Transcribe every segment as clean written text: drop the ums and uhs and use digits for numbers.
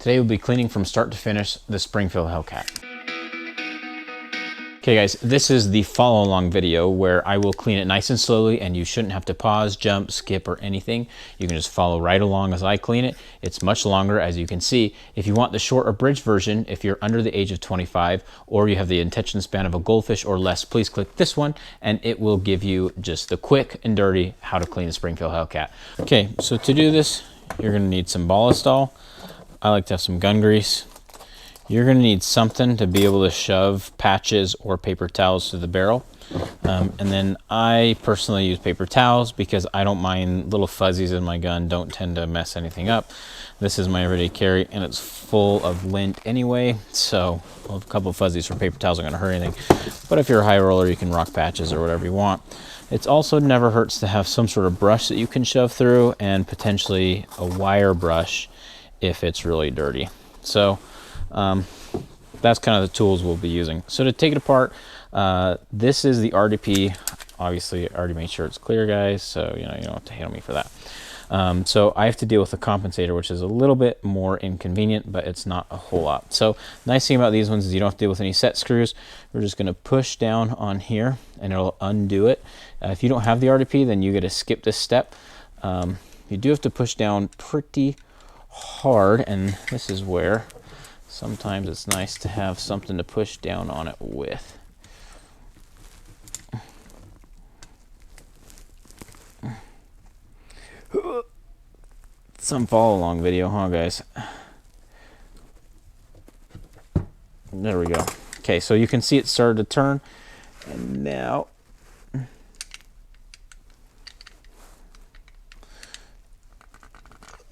Today we'll be cleaning from start to finish the Springfield Hellcat. Okay guys, this is the follow along video where I will clean it nice and slowly, and you shouldn't have to pause, jump, skip, or anything. You can just follow right along as I clean it. It's much longer, as you can see. If you want the short abridged version, if you're under the age of 25 or you have the attention span of a goldfish or less, please click this one and it will give you just the quick and dirty how to clean the Springfield Hellcat. Okay, so to do this, you're gonna need some ballistol. I like to have some gun grease. You're going to need something to be able to shove patches or paper towels to the barrel. And then I personally use paper towels because I don't mind little fuzzies in my gun, don't tend to mess anything up. This is my everyday carry and it's full of lint anyway, so a couple of fuzzies from paper towels aren't going to hurt anything. But if you're a high roller, you can rock patches or whatever you want. It also never hurts to have some sort of brush that you can shove through, and potentially a wire brush if it's really dirty. So that's kind of the tools we'll be using. So to take it apart, this is the RDP. Obviously, I already made sure it's clear, guys, so you don't have to hate on me for that. So I have to deal with the compensator, which is a little bit more inconvenient, but it's not a whole lot. So nice thing about these ones is you don't have to deal with any set screws. We're just going to push down on here and it'll undo it. If you don't have the RDP, then you get to skip this step. You do have to push down pretty hard, and this is where sometimes it's nice to have something to push down on it with. Some follow along video, huh guys? There we go. Okay, so you can see it started to turn, and now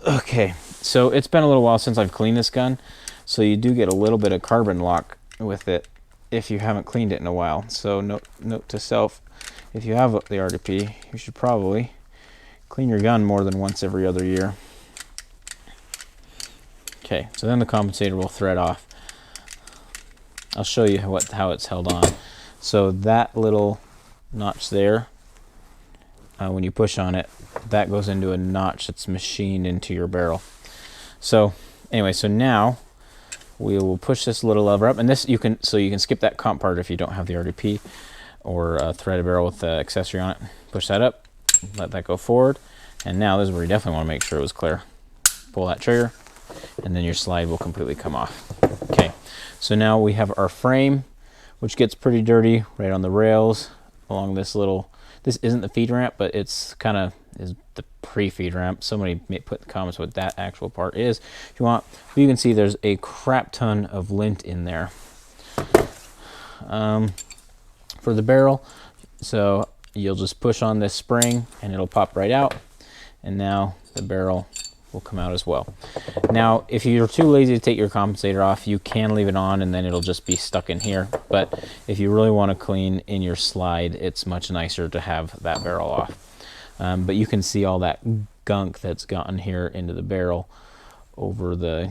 okay, so it's been a little while since I've cleaned this gun, so you do get a little bit of carbon lock with it if you haven't cleaned it in a while. So note to self, if you have the RDP, you should probably clean your gun more than once every other year. Okay, so then the compensator will thread off. I'll show you how it's held on. So that little notch there, when you push on it, that goes into a notch that's machined into your barrel. So anyway, so now we will push this little lever up, and this you can skip that comp part if you don't have the RDP or thread a barrel with the accessory on it. Push that up, let that go forward, and now this is where you definitely want to make sure it was clear. Pull that trigger, and then your slide will completely come off. Okay, so now we have our frame, which gets pretty dirty right on the rails along this little. This isn't the feed ramp, but it's kind of is the pre-feed ramp. Somebody may put in the comments what that actual part is if you want. But you can see there's a crap ton of lint in there. For the barrel, so you'll just push on this spring and it'll pop right out, and now the barrel will come out as well. Now, if you're too lazy to take your compensator off, you can leave it on and then it'll just be stuck in here. But if you really want to clean in your slide, it's much nicer to have that barrel off. But you can see all that gunk that's gotten here into the barrel over the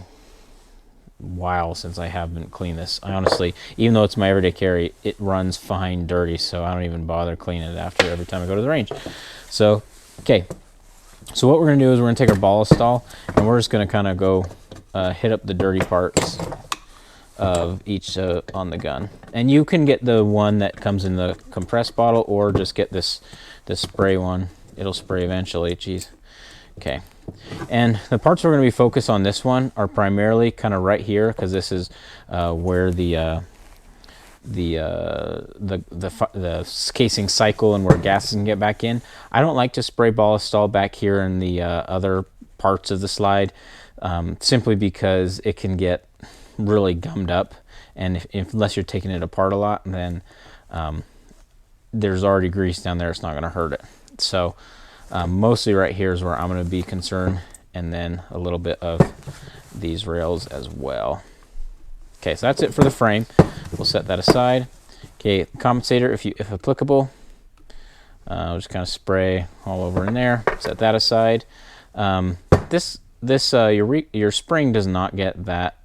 while since I haven't cleaned this. I honestly, even though it's my everyday carry, it runs fine dirty, so I don't even bother cleaning it after every time I go to the range. So, okay. So what we're going to do is we're going to take our ballistol and we're just going to kind of go hit up the dirty parts of each on the gun. And you can get the one that comes in the compressed bottle, or just get this spray one. It'll spray eventually. Geez. Okay. And the parts we're going to be focused on this one are primarily kind of right here, because this is where the casing cycle and where gases can get back in. I don't like to spray ballistol back here in the other parts of the slide, simply because it can get really gummed up, and unless you're taking it apart a lot, then there's already grease down there. It's not going to hurt it. So mostly right here is where I'm going to be concerned, and then a little bit of these rails as well. Okay, so that's it for the frame. We'll set that aside. Okay, compensator, if applicable, I'll just kind of spray all over in there. Set that aside. Your spring does not get that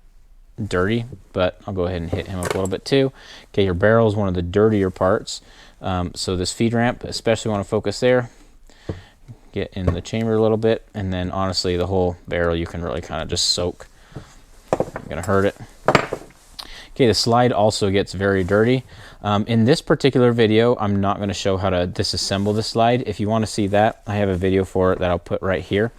dirty, but I'll go ahead and hit him up a little bit too. Okay, your barrel is one of the dirtier parts, so this feed ramp, especially want to focus there. Get in the chamber a little bit, and then honestly, the whole barrel you can really kind of just soak. Not gonna hurt it. Okay, the slide also gets very dirty. In this particular video, I'm not going to show how to disassemble the slide. If you want to see that, I have a video for it that I'll put right here.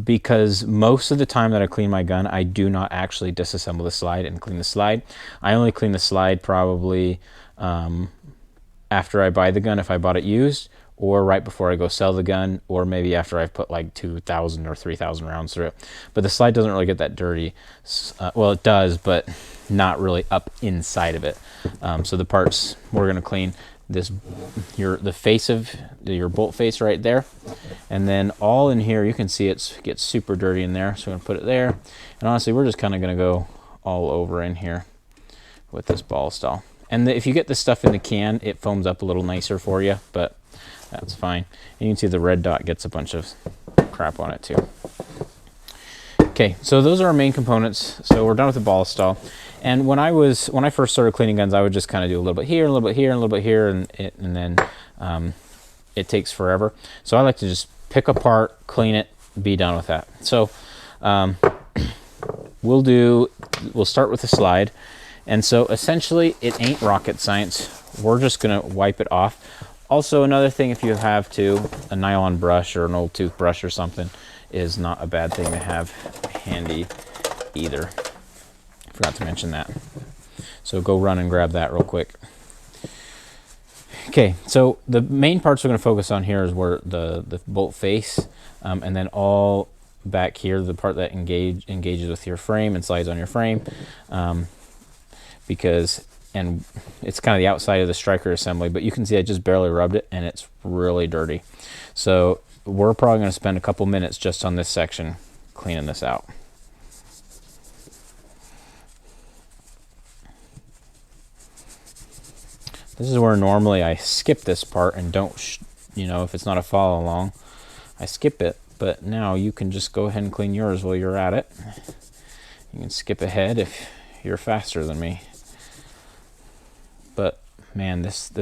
Because most of the time that I clean my gun, I do not actually disassemble the slide and clean the slide. I only clean the slide probably after I buy the gun, if I bought it used, or right before I go sell the gun, or maybe after I've put like 2,000 or 3,000 rounds through it. But the slide doesn't really get that dirty. Well, it does, but not really up inside of it. So the parts we're going to clean, the face of your bolt face right there, and then all in here you can see it gets super dirty in there. So I'm going to put it there, and honestly we're just kind of going to go all over in here with this ball stall. And if you get this stuff in the can, it foams up a little nicer for you, but that's fine. And you can see the red dot gets a bunch of crap on it too. Okay, so those are our main components. So we're done with the ball stall. And when I first started cleaning guns, I would just kind of do a little bit here, a little bit here, and a little bit here, and then it takes forever. So I like to just pick apart, clean it, be done with that. So we'll start with the slide. And so essentially it ain't rocket science. We're just gonna wipe it off. Also, another thing, if you have a nylon brush or an old toothbrush or something, is not a bad thing to have handy either. Forgot to mention that. So go run and grab that real quick. Okay, so the main parts we're going to focus on here is where the bolt face, and then all back here, the part that engages with your frame and slides on your frame, and it's kind of the outside of the striker assembly, but you can see I just barely rubbed it and it's really dirty. So we're probably going to spend a couple minutes just on this section cleaning this out. This is where normally I skip this part and don't, if it's not a follow along, I skip it. But now you can just go ahead and clean yours while you're at it. You can skip ahead if you're faster than me. But man, this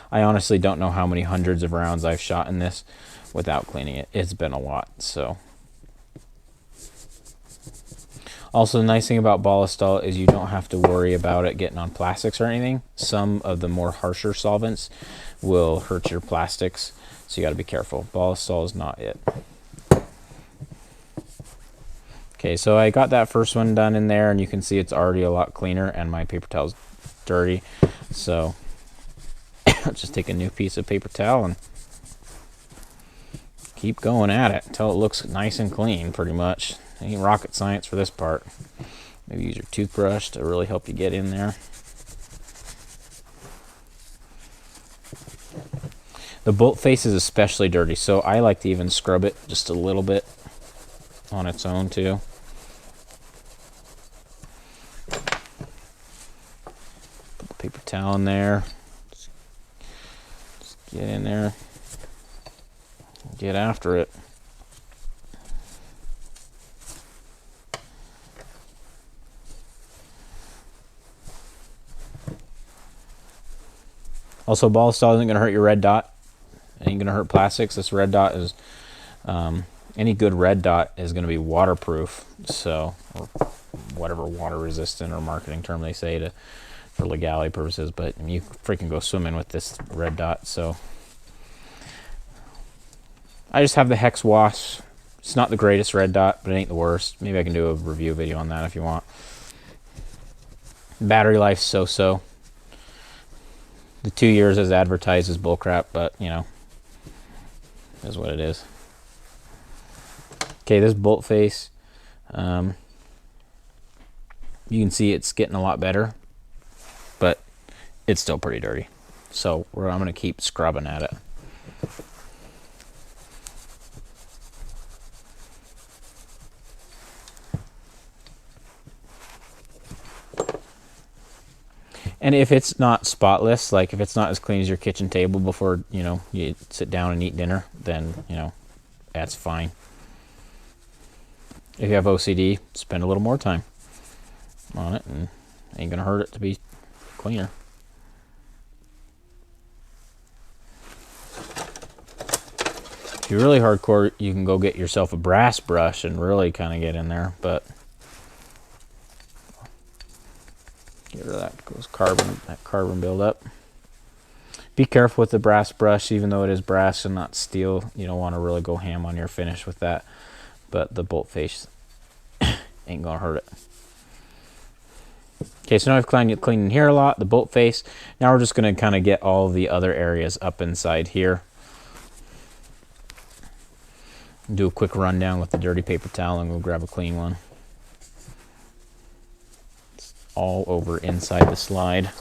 I honestly don't know how many hundreds of rounds I've shot in this without cleaning it. It's been a lot, so. Also, the nice thing about Ballistol is you don't have to worry about it getting on plastics or anything. Some of the more harsher solvents will hurt your plastics, so you got to be careful. Ballistol is not it. Okay, so I got that first one done in there, and you can see it's already a lot cleaner, and my paper towel's dirty. So I'll just take a new piece of paper towel and keep going at it until it looks nice and clean, pretty much. Ain't rocket science for this part. Maybe use your toothbrush to really help you get in there. The bolt face is especially dirty, so I like to even scrub it just a little bit on its own too. Put the paper towel in there. Just get in there. Get after it. Also, Ballistol isn't going to hurt your red dot. It ain't going to hurt plastics. This red dot is, any good red dot is going to be waterproof. So, or whatever water resistant or marketing term they say for legality purposes. But I mean, you freaking go swimming with this red dot. So, I just have the hex wash. It's not the greatest red dot, but it ain't the worst. Maybe I can do a review video on that if you want. Battery life so-so. The 2 years as advertised is bullcrap, but is what it is. Okay, this bolt face, you can see it's getting a lot better, but it's still pretty dirty. So I'm going to keep scrubbing at it. And if it's not spotless, like if it's not as clean as your kitchen table before, you sit down and eat dinner, then, that's fine. If you have OCD, spend a little more time on it, and it ain't going to hurt it to be cleaner. If you're really hardcore, you can go get yourself a brass brush and really kind of get in there, but Get rid of that carbon buildup. Be careful with the brass brush, even though it is brass and not steel. You don't want to really go ham on your finish with that, but the bolt face ain't gonna hurt it. Okay, so now I've cleaned here a lot, the bolt face. Now we're just gonna kind of get all the other areas up inside here. Do a quick rundown with the dirty paper towel and we'll grab a clean one. It's all over inside the slide.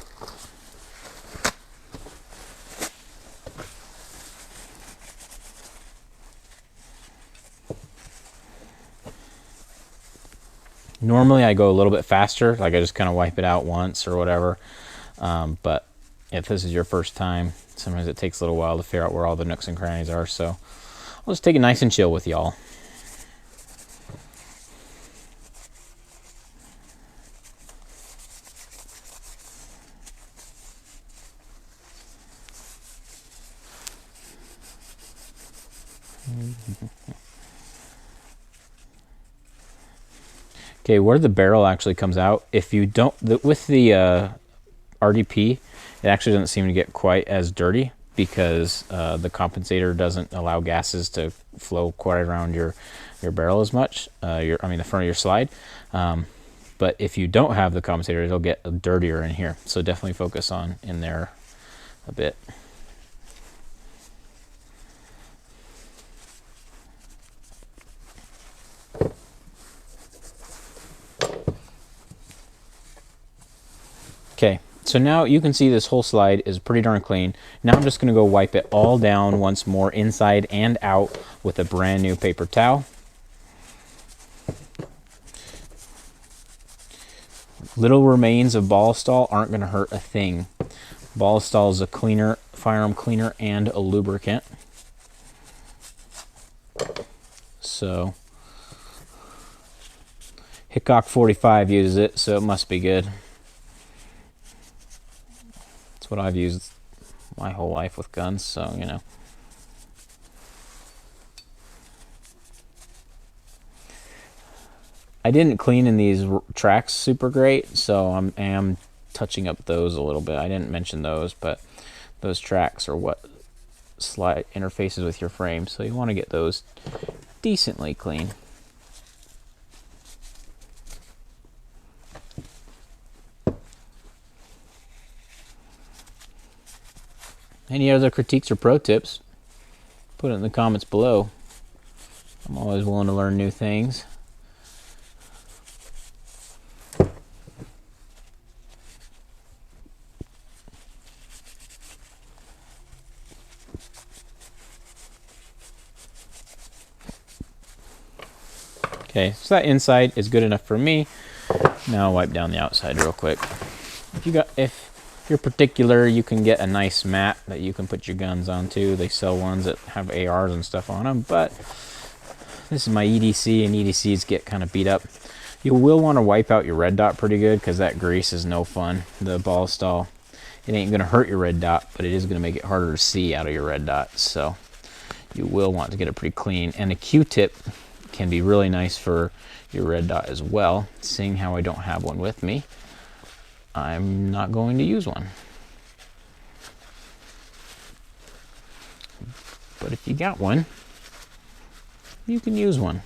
Normally I go a little bit faster, like I just kind of wipe it out once or whatever. But if this is your first time, sometimes it takes a little while to figure out where all the nooks and crannies are. So I'll just take it nice and chill with y'all. Okay, where the barrel actually comes out, if you don't, with the RDP, it actually doesn't seem to get quite as dirty because the compensator doesn't allow gases to flow quite around your barrel as much, the front of your slide. But if you don't have the compensator, it'll get dirtier in here. So definitely focus on in there a bit. Okay, so now you can see this whole slide is pretty darn clean. Now I'm just going to go wipe it all down once more, inside and out, with a brand new paper towel. Little remains of ball stall aren't going to hurt a thing. Ball stall is a cleaner, firearm cleaner, and a lubricant. So Hickok 45 uses it, so it must be good. It's what I've used my whole life with guns, so you know. I didn't clean in these tracks super great, so I am touching up those a little bit. I didn't mention those, but those tracks are what slide interfaces with your frame, so you want to get those decently clean. Any other critiques or pro tips, put it in the comments below. I'm always willing to learn new things. Okay, so that inside is good enough for me. Now I'll wipe down the outside real quick. If you're particular, you can get a nice mat that you can put your guns onto. They sell ones that have ARs and stuff on them, but this is my EDC, and EDCs get kind of beat up. You will want to wipe out your red dot pretty good because that grease is no fun. The ball stall, it ain't going to hurt your red dot, but it is going to make it harder to see out of your red dot. So you will want to get it pretty clean. And a Q-tip can be really nice for your red dot as well. Seeing how I don't have one with me, I'm not going to use one. But if you got one, you can use one.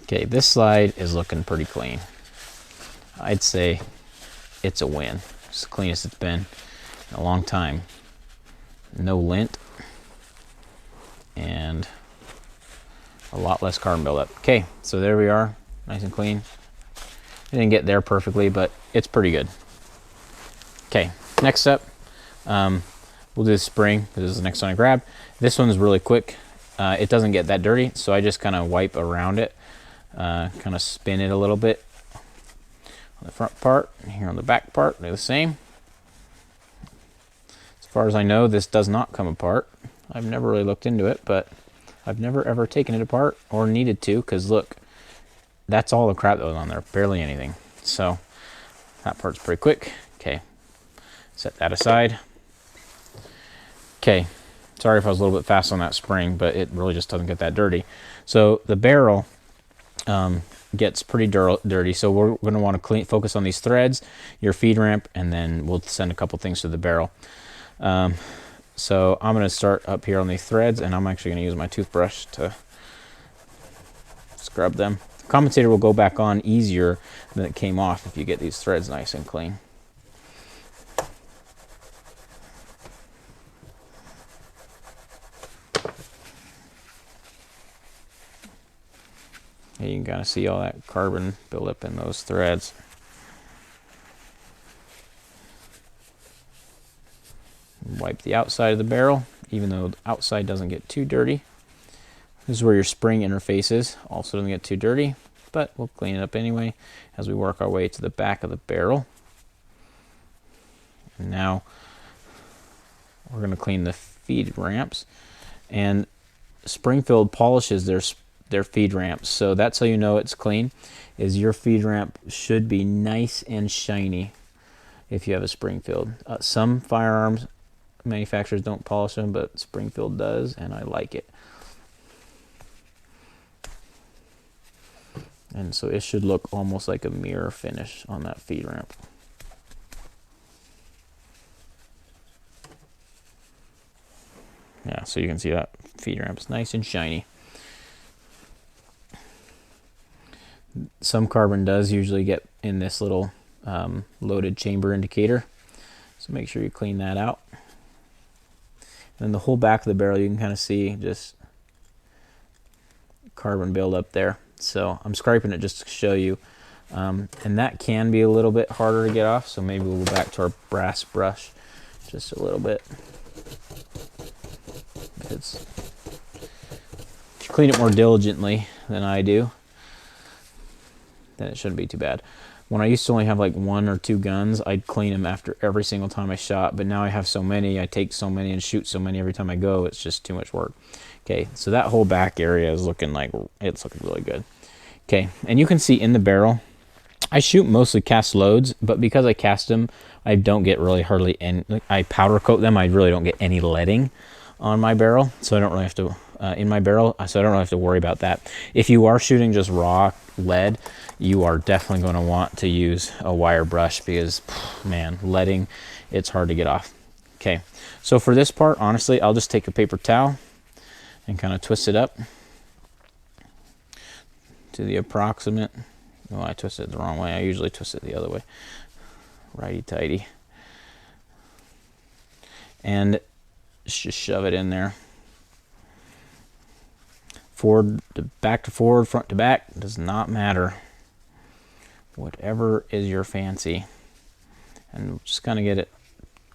Okay, this slide is looking pretty clean. I'd say it's a win. It's the cleanest it's been in a long time. No lint. And a lot less carbon buildup. Okay, so there we are, nice and clean. I didn't get there perfectly, but it's pretty good. Okay, next up, we'll do the spring. This is the next one I grabbed. This one's really quick. It doesn't get that dirty, so I just kind of wipe around it, kind of spin it a little bit on the front part. Here on the back part, they're the same. As far as I know, this does not come apart. I've never really looked into it, but I've never ever taken it apart or needed to, because look, that's all the crap that was on there, barely anything. So that part's pretty quick. Okay, set that aside. Okay, sorry if I was a little bit fast on that spring, but it really just doesn't get that dirty. So the barrel, gets pretty dirty. So we're going to want to focus on these threads, your feed ramp, and then we'll send a couple things to the barrel. So I'm going to start up here on these threads, and I'm actually going to use my toothbrush to scrub them. The compensator will go back on easier than it came off if you get these threads nice and clean. And you can kind of see all that carbon build up in those threads. Wipe the outside of the barrel, even though the outside doesn't get too dirty. This is where your spring interface is. Also doesn't get too dirty, but we'll clean it up anyway as we work our way to the back of the barrel. And now we're going to clean the feed ramps. And Springfield polishes their feed ramps, so that's how you know it's clean, is your feed ramp should be nice and shiny if you have a Springfield. Some firearms manufacturers don't polish them, but Springfield does, and I like it. And so it should look almost like a mirror finish on that feed ramp. Yeah, so you can see that feed ramp is nice and shiny. Some carbon does usually get in this little loaded chamber indicator, so make sure you clean that out. And then the whole back of the barrel, you can kind of see just carbon build up there. So I'm scraping it just to show you, and that can be a little bit harder to get off, so maybe we'll go back to our brass brush just a little bit. If you clean it more diligently than I do, then it shouldn't be too bad. When I used to only have like 1 or 2 guns, I'd clean them after every single time I shot, but now I have so many, I take so many and shoot so many every time I go, it's just too much work. Okay, so that whole back area is looking like, it's looking really good. Okay, and you can see in the barrel, I shoot mostly cast loads, but because I cast them, I don't get really hardly any, I powder coat them, I really don't get any leading on my barrel, so I don't really have to, in my barrel, so I don't really have to worry about that. If you are shooting just raw lead, you are definitely going to want to use a wire brush because, man, leading, it's hard to get off. Okay, so for this part, honestly, I'll just take a paper towel and kind of twist it up to the approximate. Well, I twisted it the wrong way. I usually twist it the other way. Righty-tighty. And just shove it in there. Forward to back to forward, front to back, does not matter. Whatever is your fancy. And just kind of get it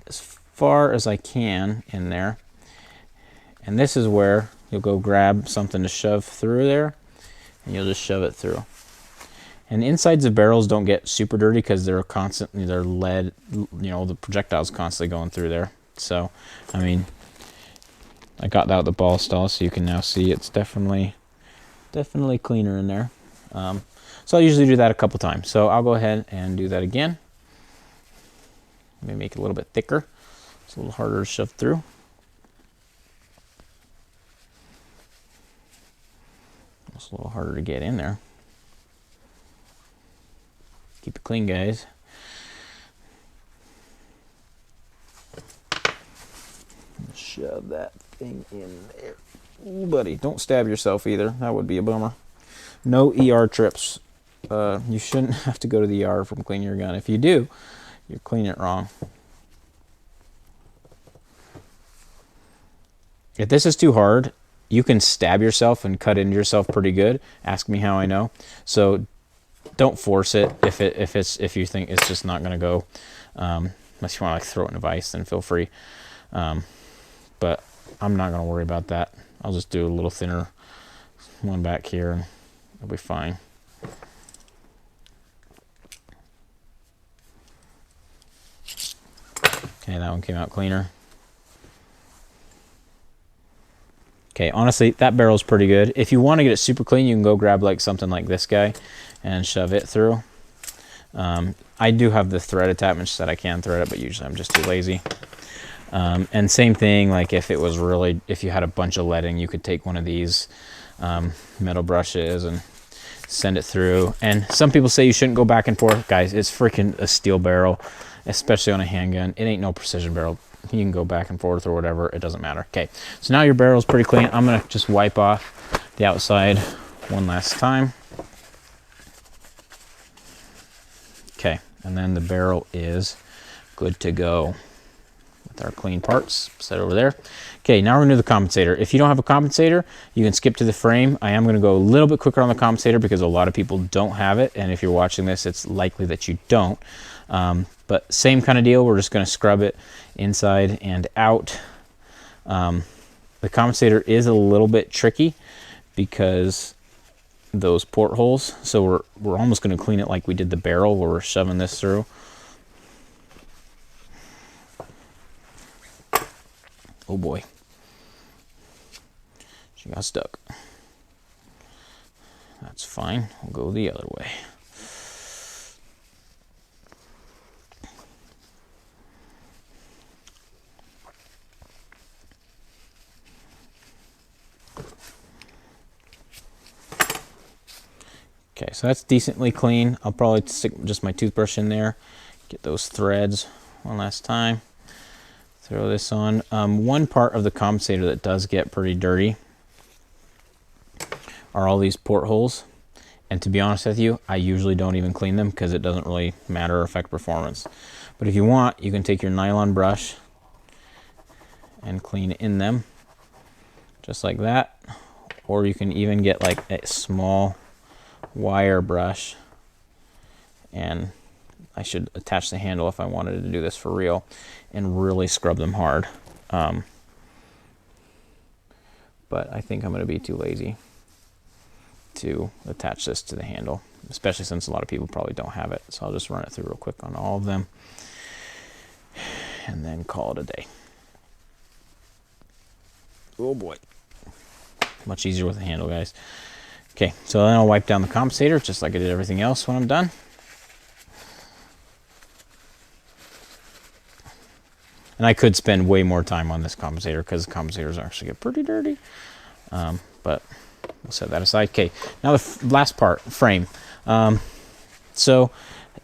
as far as I can in there. And this is where you'll go grab something to shove through there, and you'll just shove it through. And the insides of barrels don't get super dirty because they're constantly, they're lead, you know, the projectile's constantly going through there. So, I mean, I got that with the ball stall, so you can now see it's definitely cleaner in there. So I usually do that a couple times. So I'll go ahead and do that again. Maybe make it a little bit thicker. It's a little harder to shove through. It's a little harder to get in there. Keep it clean, guys. Shove that thing in there. Ooh, buddy, don't stab yourself either. That would be a bummer. No ER trips. You shouldn't have to go to the ER from cleaning your gun. If you do, you're cleaning it wrong. If this is too hard, you can stab yourself and cut into yourself pretty good. Ask me how I know. So don't force it if you think it's just not going to go. Unless you want to like throw it in a vise, then feel free. But I'm not going to worry about that. I'll just do a little thinner one back here and it'll be fine. Okay, that one came out cleaner. Okay, honestly, that barrel's pretty good. If you want to get it super clean, you can go grab like something like this guy and shove it through. I do have the thread attachments that I can thread it, but usually I'm just too lazy. And same thing, like if you had a bunch of leading, you could take one of these metal brushes and send it through. And some people say you shouldn't go back and forth. Guys, it's freaking a steel barrel, especially on a handgun. It ain't no precision barrel. You can go back and forth or whatever. It doesn't matter. Okay, so now your barrel's pretty clean. I'm going to just wipe off the outside one last time. Okay, and then the barrel is good to go with our clean parts. Set over there. Okay, now we're going to do the compensator. If you don't have a compensator, you can skip to the frame. I am going to go a little bit quicker on the compensator because a lot of people don't have it, and if you're watching this, it's likely that you don't. But same kind of deal. We're just going to scrub it inside and out. The compensator is a little bit tricky because those portholes. So we're almost going to clean it like we did the barrel, where we're shoving this through. Oh boy, she got stuck. That's fine. We'll go the other way. Okay, so that's decently clean. I'll probably stick just my toothbrush in there, get those threads one last time, throw this on. One part of the compensator that does get pretty dirty are all these portholes. And to be honest with you, I usually don't even clean them because it doesn't really matter or affect performance. But if you want, you can take your nylon brush and clean in them, just like that. Or you can even get like a small wire brush, and I should attach the handle if I wanted to do this for real, and really scrub them hard. But I think I'm going to be too lazy to attach this to the handle, especially since a lot of people probably don't have it. So I'll just run it through real quick on all of them and then call it a day. Oh boy, much easier with the handle, guys. Okay, so then I'll wipe down the compensator just like I did everything else when I'm done. And I could spend way more time on this compensator because the compensators actually get pretty dirty. But we'll set that aside. Okay, now the last part, frame. So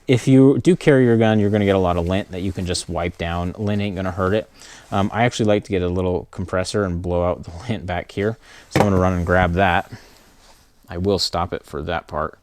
if you do carry your gun, you're going to get a lot of lint that you can just wipe down. Lint ain't going to hurt it. I actually like to get a little compressor and blow out the lint back here. So I'm going to run and grab that. I will stop it for that part.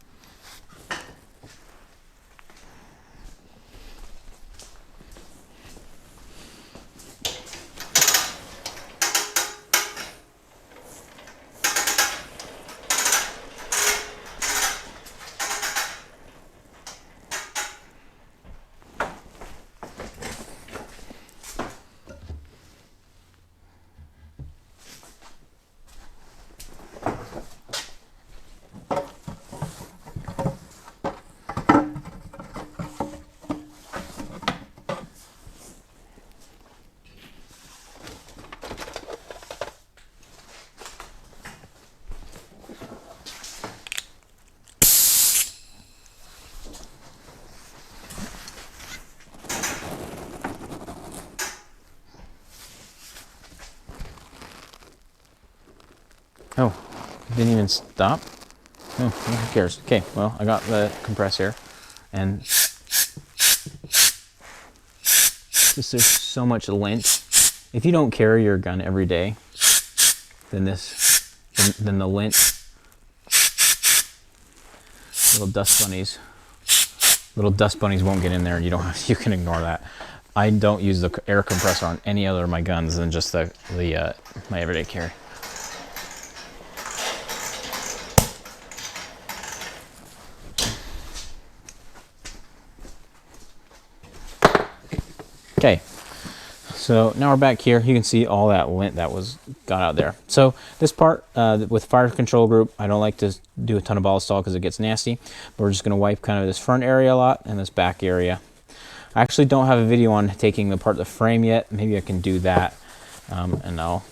Oh, didn't even stop? Oh, who cares? Okay, well, I got the compressor, and just there's so much lint. If you don't carry your gun every day, then then the lint, little dust bunnies won't get in there, and you can ignore that. I don't use the air compressor on any other of my guns than just my everyday carry. Okay, so now we're back here. You can see all that lint that got out there. So this part with fire control group, I don't like to do a ton of ballistol because it gets nasty. But we're just going to wipe kind of this front area a lot and this back area. I actually don't have a video on taking apart the frame yet. Maybe I can do that, and I'll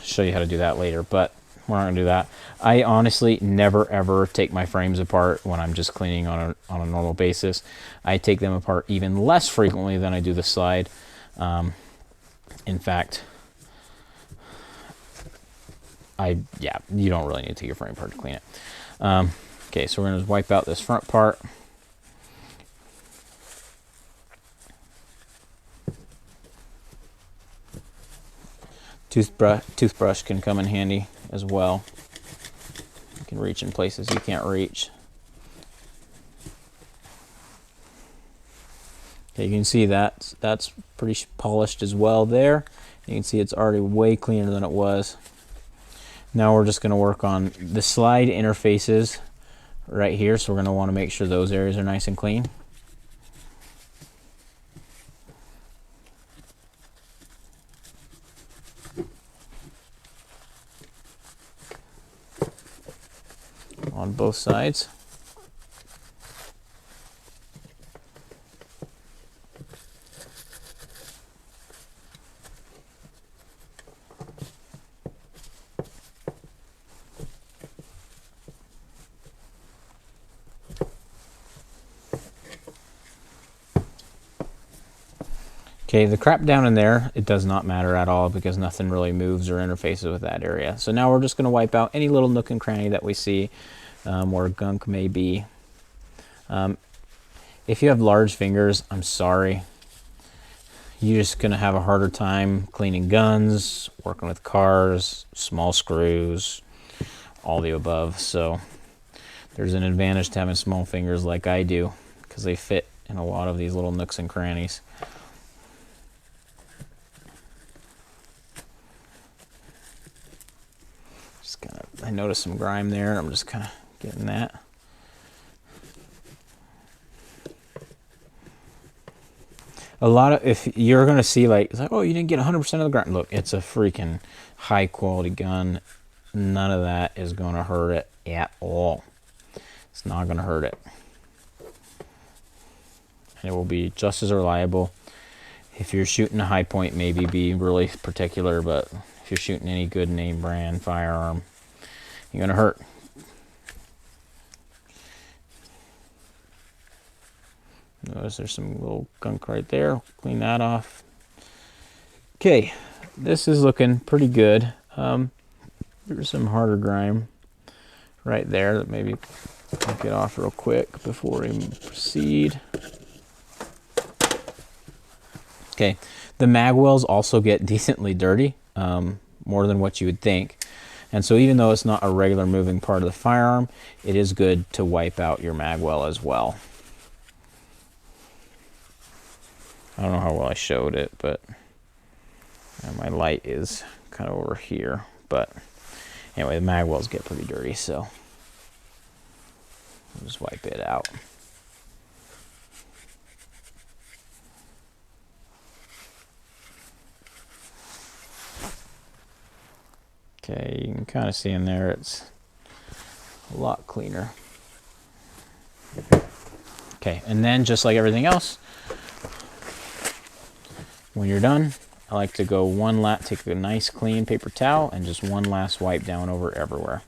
show you how to do that later. But we're not going to do that. I honestly never ever take my frames apart when I'm just cleaning on a normal basis. I take them apart even less frequently than I do the slide. In fact, you don't really need to take your frame apart to clean it. Okay, so we're going to wipe out this front part. Toothbrush can come in handy as well. You can reach in places you can't reach. Okay, you can see that's pretty polished as well there. You can see it's already way cleaner than it was. Now we're just going to work on the slide interfaces right here, so we're going to want to make sure those areas are nice and clean. On both sides. Okay, the crap down in there, it does not matter at all because nothing really moves or interfaces with that area. So now we're just going to wipe out any little nook and cranny that we see where gunk may be. If you have large fingers, I'm sorry. You're just going to have a harder time cleaning guns, working with cars, small screws, all the above. So there's an advantage to having small fingers like I do because they fit in a lot of these little nooks and crannies. I noticed some grime there, and I'm just kind of getting that. A lot of, if you're going to see it's like, oh, you didn't get 100% of the grime. Look, it's a freaking high quality gun. None of that is going to hurt it at all. It's not going to hurt it. And it will be just as reliable. If you're shooting a high point, maybe be really particular, but if you're shooting any good name brand firearm, you're going to hurt. Notice there's some little gunk right there. Clean that off. Okay, this is looking pretty good. There's some harder grime right there that maybe I'll get off real quick before we proceed. Okay, the mag wells also get decently dirty, more than what you would think. And so even though it's not a regular moving part of the firearm, it is good to wipe out your mag well as well. I don't know how well I showed it, but my light is kind of over here. But anyway, the mag wells get pretty dirty, so I'll just wipe it out. Okay, you can kind of see in there it's a lot cleaner. Okay, and then just like everything else, when you're done, I like to go one last, take a nice clean paper towel and just one last wipe down over everywhere.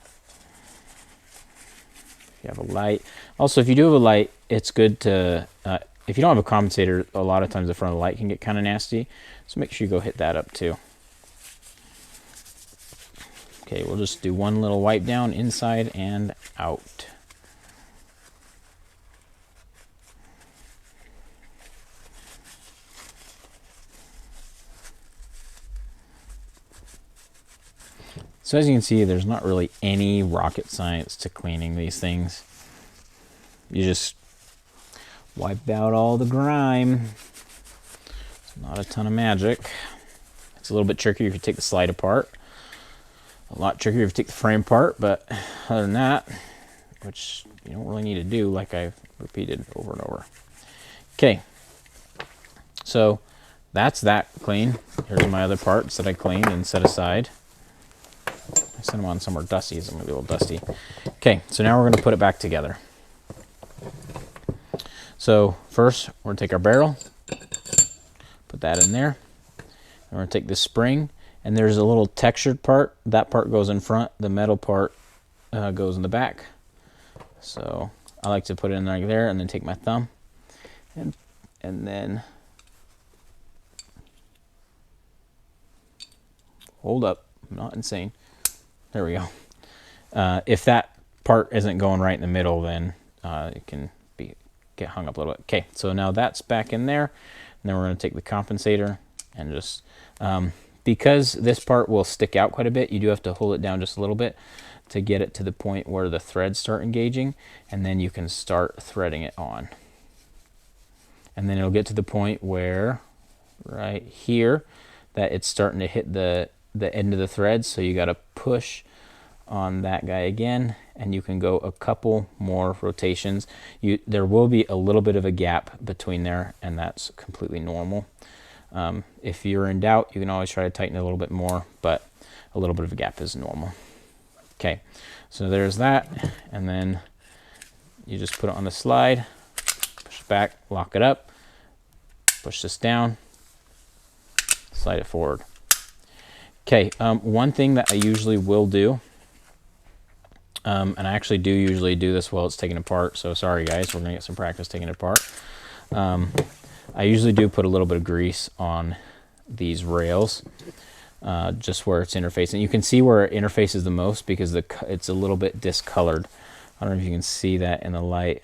If you have a light. Also, if you do have a light, it's good to, if you don't have a compensator, a lot of times the front of the light can get kind of nasty. So make sure you go hit that up too. Okay, we'll just do one little wipe down inside and out. So as you can see, there's not really any rocket science to cleaning these things. You just wipe out all the grime. It's not a ton of magic. It's a little bit trickier if you take the slide apart. A lot trickier if you take the frame apart, but other than that, which you don't really need to do, like I've repeated over and over. Okay, so that's that clean. Here's my other parts that I cleaned and set aside. I set them on somewhere dusty, so I'm gonna be a little dusty. Okay, so now we're gonna put it back together. So first, we're gonna take our barrel, put that in there. And we're gonna take this spring, and there's a little textured part. That part goes in front. The metal part goes in the back. So I like to put it in like there, and then take my thumb, and then hold up. I'm not insane. There we go. If that part isn't going right in the middle, then it can get hung up a little bit. Okay, so now that's back in there. And then we're going to take the compensator and just, because this part will stick out quite a bit, you do have to hold it down just a little bit to get it to the point where the threads start engaging, and then you can start threading it on. And then it'll get to the point where, right here, that it's starting to hit the end of the threads, so you got to push on that guy again, and you can go a couple more rotations. There will be a little bit of a gap between there, and that's completely normal. If you're in doubt, you can always try to tighten it a little bit more, but a little bit of a gap is normal. Okay, so there's that, and then you just put it on the slide, push it back, lock it up, push this down, slide it forward. Okay, one thing that I usually will do, and I actually do usually do this while it's taken apart, so sorry guys, we're gonna get some practice taking it apart. I usually do put a little bit of grease on these rails, just where it's interfacing. You can see where it interfaces the most because it's a little bit discolored. I don't know if you can see that in the light,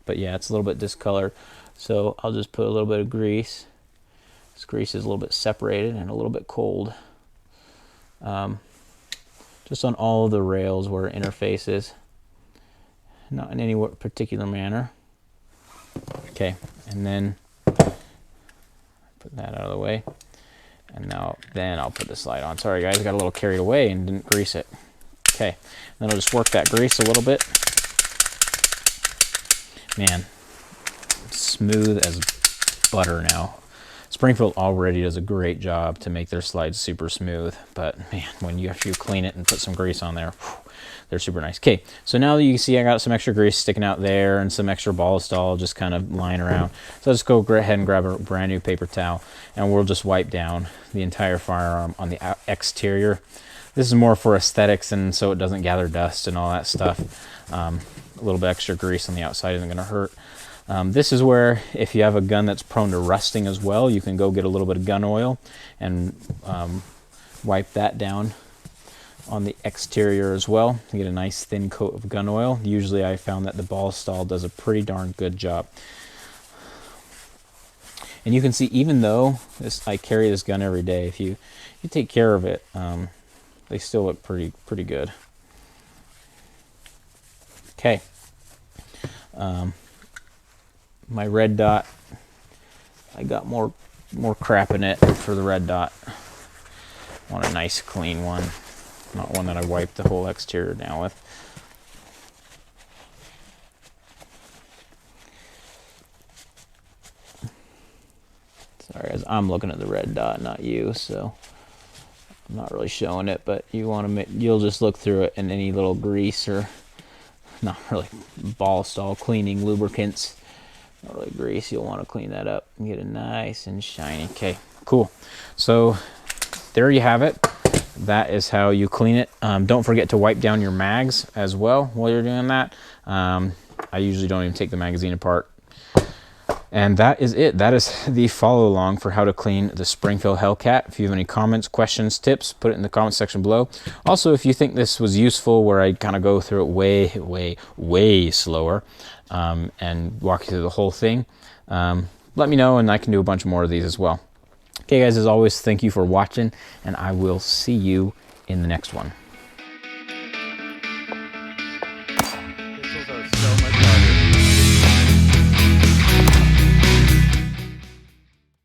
but yeah, it's a little bit discolored. So I'll just put a little bit of grease. This grease is a little bit separated and a little bit cold. Just on all of the rails where it interfaces, not in any particular manner. Okay, and then put that out of the way. And now, then I'll put the slide on. Sorry guys, I got a little carried away and didn't grease it. Okay, then I'll just work that grease a little bit. Man, smooth as butter now. Springfield already does a great job to make their slides super smooth, but man, when you actually clean it and put some grease on there, whew, they're super nice. Okay, so now you can see I got some extra grease sticking out there and some extra ballast just kind of lying around. So let's go ahead and grab a brand new paper towel, and we'll just wipe down the entire firearm on the exterior. This is more for aesthetics and so it doesn't gather dust and all that stuff. A little bit extra grease on the outside isn't gonna hurt. This is where, if you have a gun that's prone to rusting as well, you can go get a little bit of gun oil and wipe that down on the exterior as well to get a nice thin coat of gun oil. Usually I found that the ball stall does a pretty darn good job. And you can see, even though I carry this gun every day, if you take care of it, they still look pretty good. Okay. My red dot, I got more crap in it for the red dot. I want a nice clean one, not one that I wiped the whole exterior down with. Sorry guys, I'm looking at the red dot, not you, so I'm not really showing it, but you'll just look through it, and any little grease or not really ball stall cleaning lubricants, not really grease, you'll want to clean that up and get it nice and shiny. Okay, cool. So there you have it. That is how you clean it. Don't forget to wipe down your mags as well while you're doing that. I usually don't even take the magazine apart. And that is it. That is the follow along for how to clean the Springfield Hellcat. If you have any comments, questions, tips, put it in the comment section below. Also, if you think this was useful, where I kind of go through it way slower and walk you through the whole thing, let me know and I can do a bunch more of these as well. Okay guys, as always, thank you for watching, and I will see you in the next one.